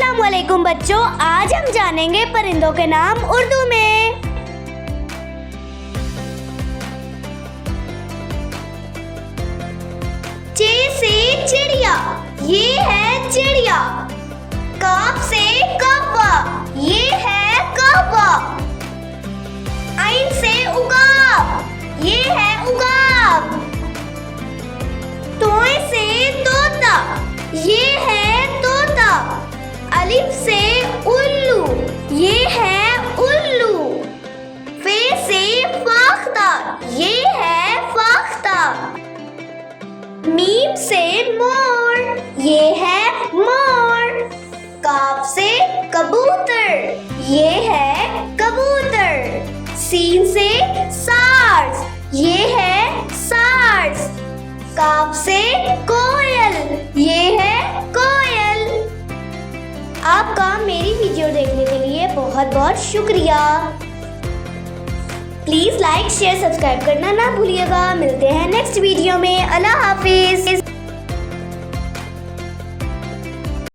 अस्सलाम वालेकुम बच्चों, आज हम जानेंगे परिंदों के नाम उर्दू में। चे से चिड़िया, ये है चिड़िया। काफ से कौवा, ये है कौवा। आइन से उकाब, ये है उकाब। तोय से तोता, ये है तोता। अलिफ से उल्लू, ये है उल्लू। फे से फाख्ता, ये है फाख्ता। मीम से मोर, ये है मोर। काफ से कबूतर, ये है कबूतर। सीन से सार्स, ये है सार्स। काफ से कोयल, ये है कोयल। आपका मेरी वीडियो देखने के लिए बहुत बहुत शुक्रिया। प्लीज लाइक शेयर सब्सक्राइब करना ना भूलिएगा। मिलते हैं नेक्स्ट वीडियो में। अल्लाह हाफिज।